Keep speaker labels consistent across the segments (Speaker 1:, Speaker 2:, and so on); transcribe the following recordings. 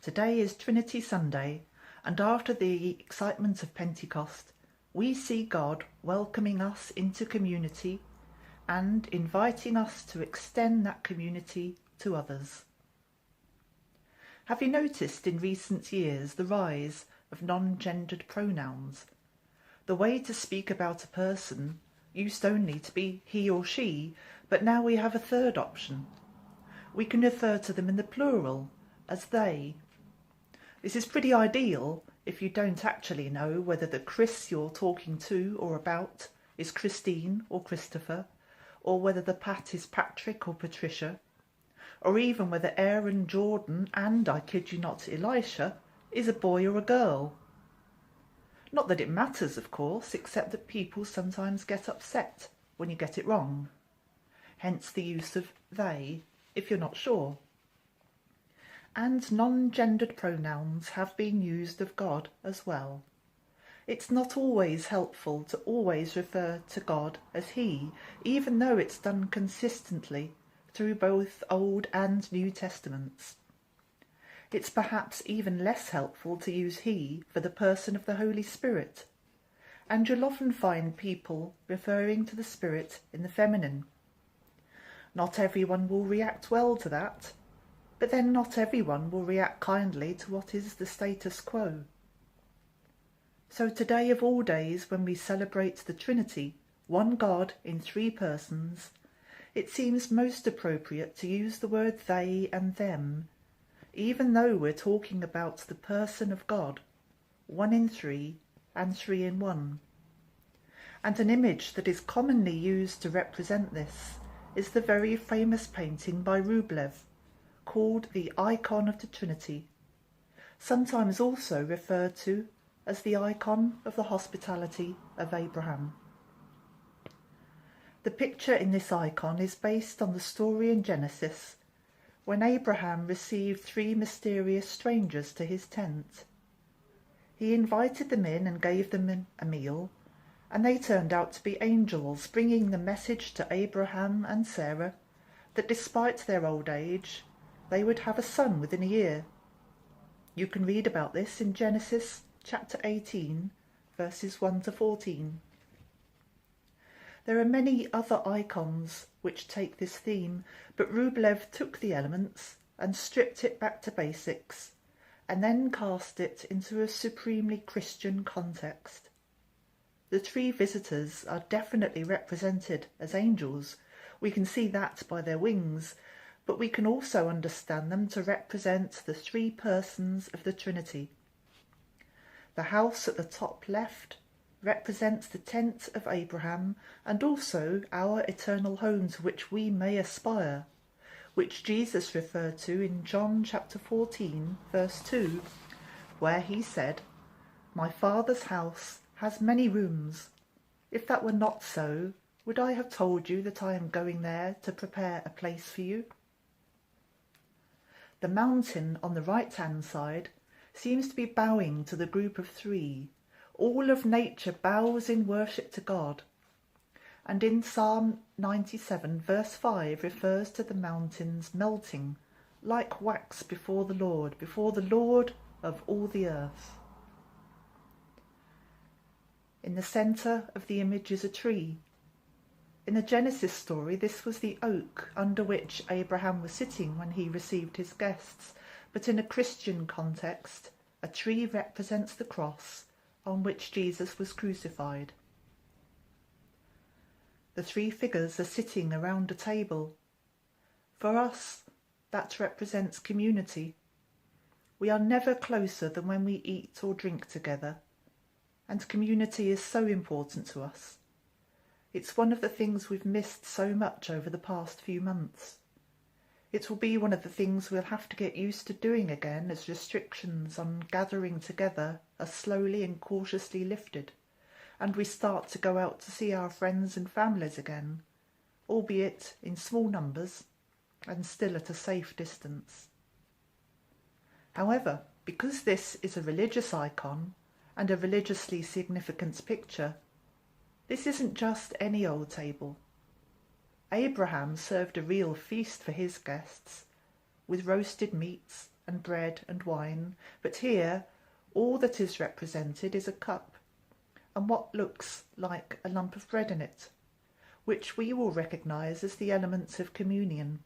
Speaker 1: Today is Trinity Sunday, and after the excitement of Pentecost, we see God welcoming us into community and inviting us to extend that community to others. Have you noticed in recent years the rise of non-gendered pronouns? The way to speak about a person used only to be he or she, but now we have a third option. We can refer to them in the plural as they. This is pretty ideal if you don't actually know whether the Chris you're talking to or about is Christine or Christopher, or whether the Pat is Patrick or Patricia, or even whether Aaron, Jordan, and, I kid you not, Elisha, is a boy or a girl. Not that it matters, of course, except that people sometimes get upset when you get it wrong. Hence the use of they, if you're not sure. And non-gendered pronouns have been used of God as well. It's not always helpful to always refer to God as he, even though it's done consistently through both Old and New Testaments. It's perhaps even less helpful to use he for the person of the Holy Spirit, and you'll often find people referring to the Spirit in the feminine. Not everyone will react well to that, but then not everyone will react kindly to what is the status quo. So today of all days, when we celebrate the Trinity, one God in three persons, it seems most appropriate to use the word they and them, even though we're talking about the person of God, one in three and three in one. And an image that is commonly used to represent this is the very famous painting by Rublev, called the Icon of the Trinity, sometimes also referred to as the icon of the hospitality of Abraham. The picture in this icon is based on the story in Genesis when Abraham received three mysterious strangers to his tent. He invited them in and gave them a meal, and they turned out to be angels bringing the message to Abraham and Sarah that despite their old age, they would have a son within a year. You can read about this in Genesis chapter 18, verses 1 to 14. There are many other icons which take this theme, but Rublev took the elements and stripped it back to basics, and then cast it into a supremely Christian context. The three visitors are definitely represented as angels. We can see that by their wings, but we can also understand them to represent the three persons of the Trinity. The house at the top left represents the tent of Abraham and also our eternal home to which we may aspire, which Jesus referred to in John chapter 14, verse 2, where he said, "My Father's house has many rooms. If that were not so, would I have told you that I am going there to prepare a place for you?" The mountain on the right-hand side seems to be bowing to the group of three. All of nature bows in worship to God. And in Psalm 97, verse 5, refers to the mountains melting like wax before the Lord of all the earth. In the centre of the image is a tree. In the Genesis story, this was the oak under which Abraham was sitting when he received his guests, but in a Christian context, a tree represents the cross on which Jesus was crucified. The three figures are sitting around a table. For us, that represents community. We are never closer than when we eat or drink together, and community is so important to us. It's one of the things we've missed so much over the past few months. It will be one of the things we'll have to get used to doing again as restrictions on gathering together are slowly and cautiously lifted, and we start to go out to see our friends and families again, albeit in small numbers and still at a safe distance. However, because this is a religious icon and a religiously significant picture, this isn't just any old table. Abraham served a real feast for his guests, with roasted meats, and bread and wine, but here all that is represented is a cup and what looks like a lump of bread in it, which we will recognise as the elements of communion.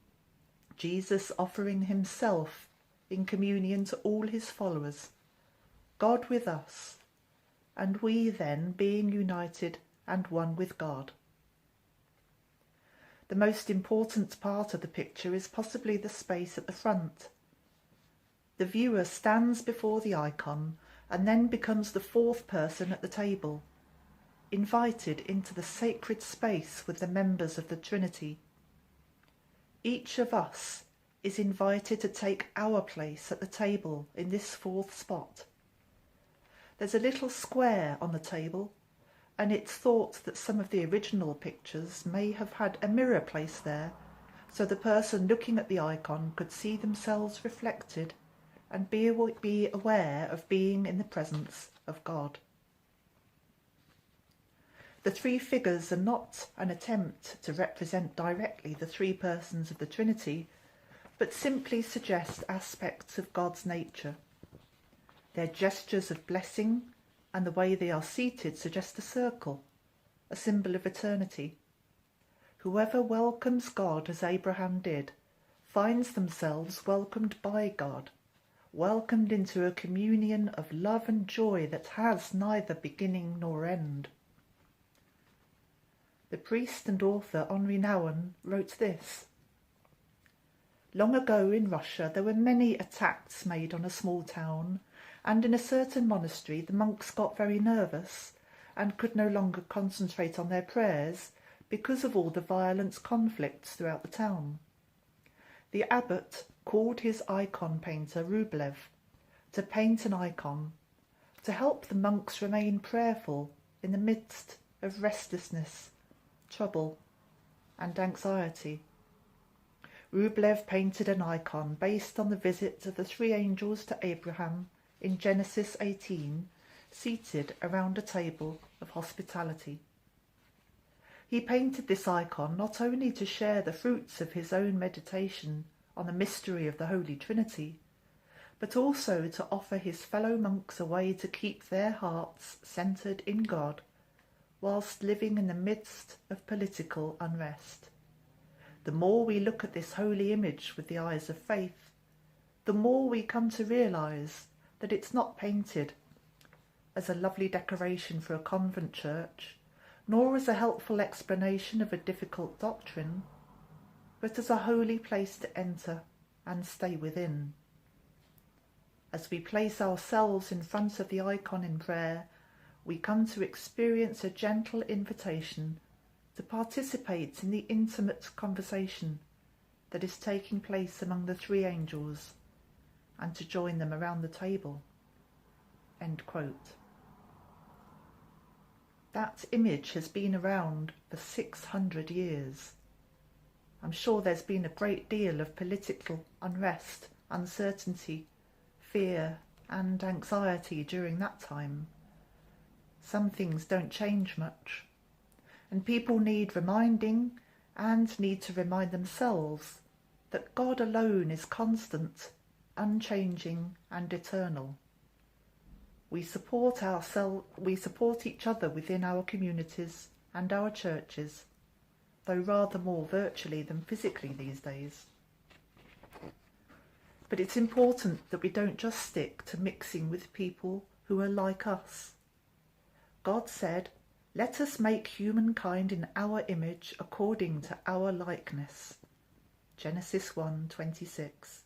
Speaker 1: Jesus offering himself in communion to all his followers, God with us, and we then being united and one with God. The most important part of the picture is possibly the space at the front. The viewer stands before the icon and then becomes the fourth person at the table, invited into the sacred space with the members of the Trinity. Each of us is invited to take our place at the table in this fourth spot. There's a little square on the table, and it's thought that some of the original pictures may have had a mirror placed there, so the person looking at the icon could see themselves reflected and be aware of being in the presence of God. The three figures are not an attempt to represent directly the three persons of the Trinity, but simply suggest aspects of God's nature. Their gestures of blessing and the way they are seated suggest a circle, a symbol of eternity. Whoever welcomes God as Abraham did finds themselves welcomed by God, welcomed into a communion of love and joy that has neither beginning nor end. The priest and author Henri Nouwen wrote this: "Long ago in Russia there were many attacks made on a small town, and in a certain monastery the monks got very nervous and could no longer concentrate on their prayers because of all the violent conflicts throughout the town. The abbot called his icon painter Rublev to paint an icon to help the monks remain prayerful in the midst of restlessness, trouble and anxiety. Rublev painted an icon based on the visit of the three angels to Abraham in Genesis 18, seated around a table of hospitality. He painted this icon not only to share the fruits of his own meditation on the mystery of the Holy Trinity, but also to offer his fellow monks a way to keep their hearts centred in God whilst living in the midst of political unrest. The more we look at this holy image with the eyes of faith, the more we come to realise that it's not painted as a lovely decoration for a convent church, nor as a helpful explanation of a difficult doctrine, but as a holy place to enter and stay within. As we place ourselves in front of the icon in prayer, we come to experience a gentle invitation to participate in the intimate conversation that is taking place among the three angels and to join them around the table." End quote. That image has been around for 600 years. I'm sure there's been a great deal of political unrest, uncertainty, fear and anxiety during that time. Some things don't change much, and people need reminding and need to remind themselves that God alone is constant, unchanging and eternal. We support each other within our communities and our churches, though rather more virtually than physically these days. But it's important that we don't just stick to mixing with people who are like us. God said, "Let us make humankind in our image according to our likeness." Genesis 1:26.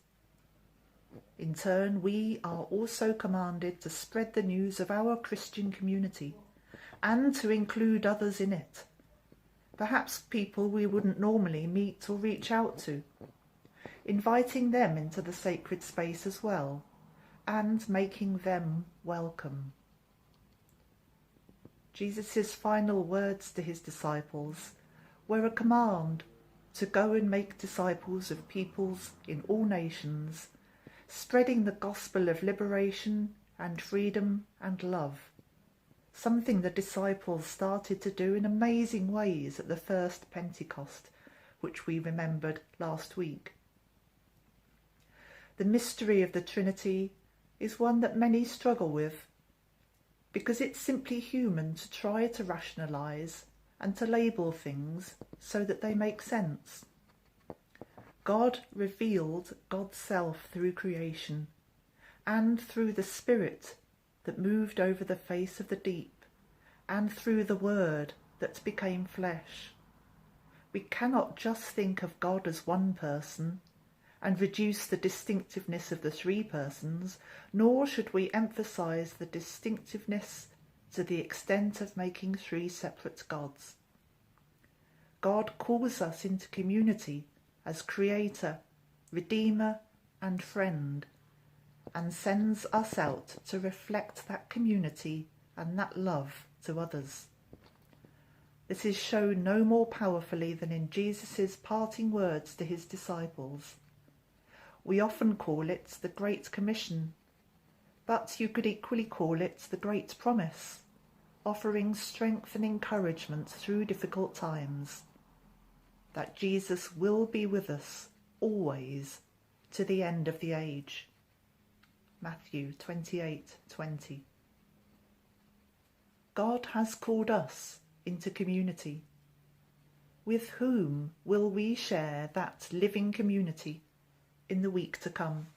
Speaker 1: In turn, we are also commanded to spread the news of our Christian community and to include others in it, perhaps people we wouldn't normally meet or reach out to, inviting them into the sacred space as well and making them welcome. Jesus' final words to his disciples were a command to go and make disciples of peoples in all nations, spreading the gospel of liberation and freedom and love, something the disciples started to do in amazing ways at the first Pentecost, which we remembered last week. The mystery of the Trinity is one that many struggle with, because it's simply human to try to rationalise and to label things so that they make sense. God revealed God's self through creation and through the Spirit that moved over the face of the deep and through the Word that became flesh. We cannot just think of God as one person and reduce the distinctiveness of the three persons, nor should we emphasise the distinctiveness to the extent of making three separate gods. God calls us into community as Creator, Redeemer and Friend, and sends us out to reflect that community and that love to others. This is shown no more powerfully than in Jesus' parting words to his disciples. We often call it the Great Commission, but you could equally call it the Great Promise, offering strength and encouragement through difficult times, that Jesus will be with us always to the end of the age. Matthew 28:20. God has called us into community. With whom will we share that living community in the week to come?